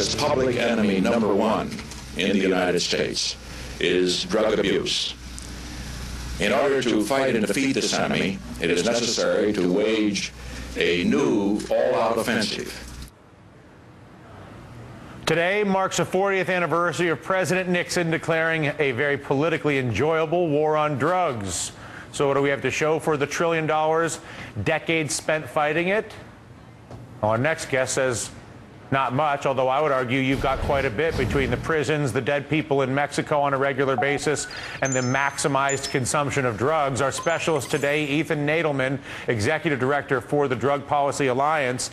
America's public enemy number one in the United States is drug abuse. In order to fight and defeat this enemy, it is necessary to wage a new all-out offensive. Today marks the 40th anniversary of President Nixon declaring a very politically enjoyable war on drugs. So what do we have to show for the $1 trillion, decades spent fighting it? Our next guest says not much, although I would argue you've got quite a bit between the prisons, the dead people in Mexico on a regular basis, and the maximized consumption of drugs. Our specialist today, Ethan Nadelmann, Executive Director for the Drug Policy Alliance.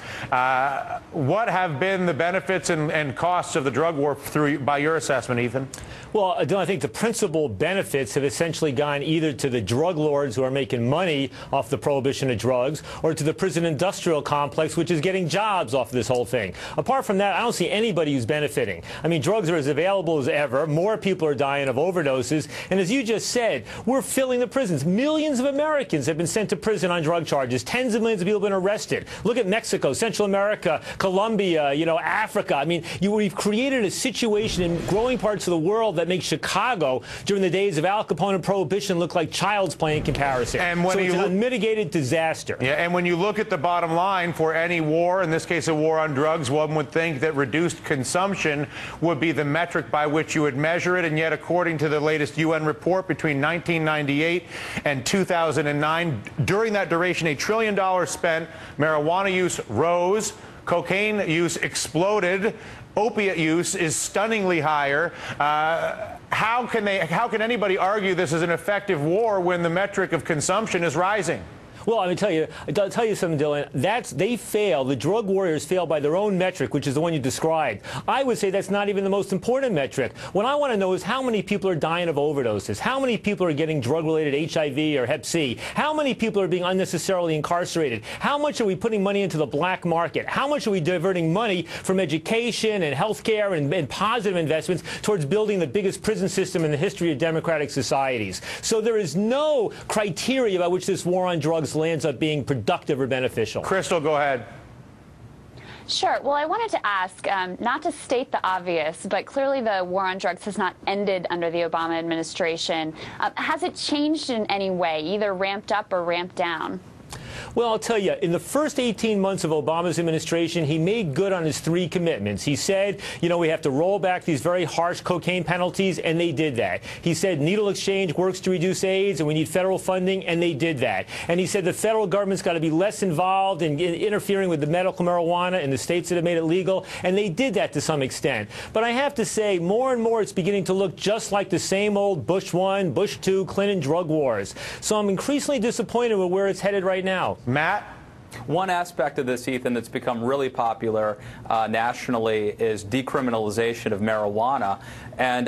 What have been the benefits and costs of the drug war by your assessment, Ethan? Well, I think the principal benefits have essentially gone either to the drug lords who are making money off the prohibition of drugs, or to the prison industrial complex, which is getting jobs off this whole thing. Apart from that, I don't see anybody who's benefiting. I mean, drugs are as available as ever. More people are dying of overdoses. And as you just said, we're filling the prisons. Millions of Americans have been sent to prison on drug charges. Tens of millions of people have been arrested. Look at Mexico, Central America, Colombia, Africa. I mean, we've created a situation in growing parts of the world that makes Chicago, during the days of Al Capone and Prohibition, look like child's play in comparison. And when it's an unmitigated disaster. Yeah, and when you look at the bottom line for any war, in this case a war on drugs, one would think that reduced consumption would be the metric by which you would measure it. And yet, according to the latest UN report, between 1998 and 2009, during that duration, $1 trillion spent, marijuana use rose, cocaine use exploded, opiate use is stunningly higher. How can anybody argue this is an effective war when the metric of consumption is rising? Well, I'll tell you something, Dylan. They fail. The drug warriors fail by their own metric, which is the one you described. I would say that's not even the most important metric. What I want to know is how many people are dying of overdoses, how many people are getting drug-related HIV or Hep C, how many people are being unnecessarily incarcerated, how much are we putting money into the black market, how much are we diverting money from education and health care and positive investments towards building the biggest prison system in the history of democratic societies. So there is no criteria by which this war on drugs ends up being productive or beneficial. Crystal, go ahead. Sure. Well, I wanted to ask, not to state the obvious, but clearly the war on drugs has not ended under the Obama administration. Has it changed in any way, either ramped up or ramped down? Well, I'll tell you, in the first 18 months of Obama's administration, he made good on his 3 commitments. He said, we have to roll back these very harsh cocaine penalties, and they did that. He said needle exchange works to reduce AIDS, and we need federal funding, and they did that. And he said the federal government's got to be less involved in interfering with the medical marijuana in the states that have made it legal, and they did that to some extent. But I have to say, more and more it's beginning to look just like the same old Bush 1, Bush 2, Clinton drug wars. So I'm increasingly disappointed with where it's headed right now. Matt? One aspect of this, Ethan, that's become really popular nationally is decriminalization of marijuana. And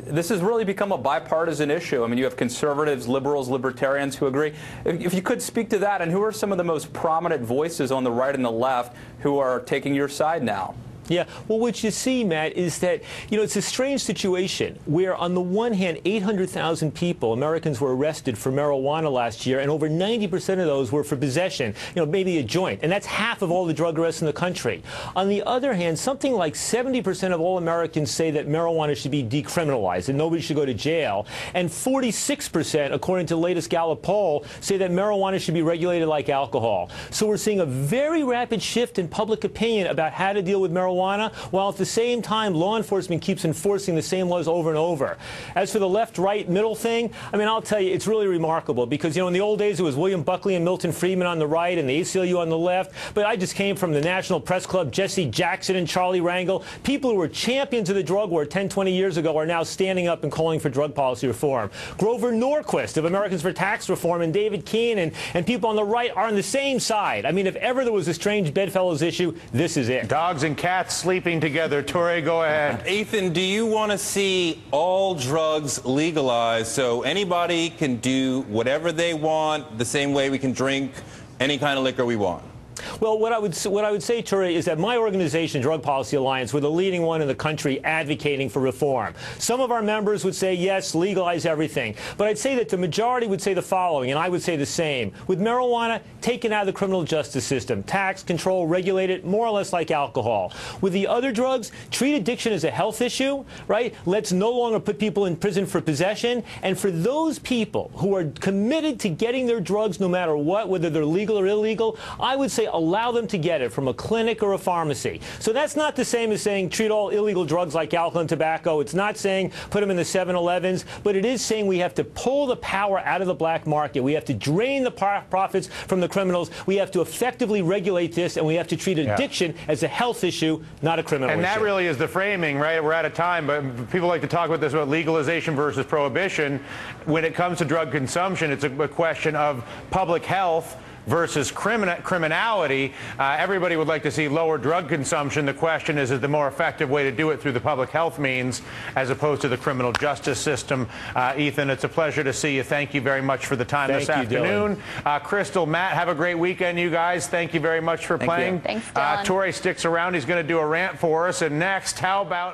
this has really become a bipartisan issue. I mean, you have conservatives, liberals, libertarians who agree. If you could speak to that, and who are some of the most prominent voices on the right and the left who are taking your side now? Yeah, well, what you see, Matt, is that, it's a strange situation where, on the one hand, 800,000 people, Americans, were arrested for marijuana last year, and over 90% of those were for possession, maybe a joint. And that's half of all the drug arrests in the country. On the other hand, something like 70% of all Americans say that marijuana should be decriminalized and nobody should go to jail. And 46%, according to the latest Gallup poll, say that marijuana should be regulated like alcohol. So we're seeing a very rapid shift in public opinion about how to deal with marijuana, while at the same time law enforcement keeps enforcing the same laws over and over. As for the left, right, middle thing, I mean, I'll tell you, it's really remarkable because, in the old days it was William Buckley and Milton Friedman on the right and the ACLU on the left, but I just came from the National Press Club, Jesse Jackson and Charlie Rangel. People who were champions of the drug war 10, 20 years ago are now standing up and calling for drug policy reform. Grover Norquist of Americans for Tax Reform and David Keene and people on the right are on the same side. I mean, if ever there was a strange bedfellows issue, this is it. Dogs and cats sleeping together. Torrey, go ahead. Ethan, do you want to see all drugs legalized so anybody can do whatever they want the same way we can drink any kind of liquor we want? Well, what I would say, Ture, is that my organization, Drug Policy Alliance, we're the leading one in the country advocating for reform. Some of our members would say, yes, legalize everything. But I'd say that the majority would say the following, and I would say the same. With marijuana, take it out of the criminal justice system. Tax, control, regulate it, more or less like alcohol. With the other drugs, treat addiction as a health issue, right? Let's no longer put people in prison for possession. And for those people who are committed to getting their drugs no matter what, whether they're legal or illegal, I would say allow them to get it from a clinic or a pharmacy. So that's not the same as saying treat all illegal drugs like alcohol and tobacco. It's not saying put them in the 7-Elevens, but it is saying we have to pull the power out of the black market. We have to drain the profits from the criminals. We have to effectively regulate this, and we have to treat addiction as a health issue, not a criminal issue. And that really is the framing, right? We're out of time, but people like to talk about this, about legalization versus prohibition. When it comes to drug consumption, it's a question of public health versus criminality. Everybody would like to see lower drug consumption. The question is the more effective way to do it through the public health means as opposed to the criminal justice system. Ethan, it's a pleasure to see you. Thank you very much for the time this afternoon. Crystal, Matt, have a great weekend, you guys. Thank you very much for playing. Thanks, Dylan. Torrey sticks around. He's going to do a rant for us. And next, how about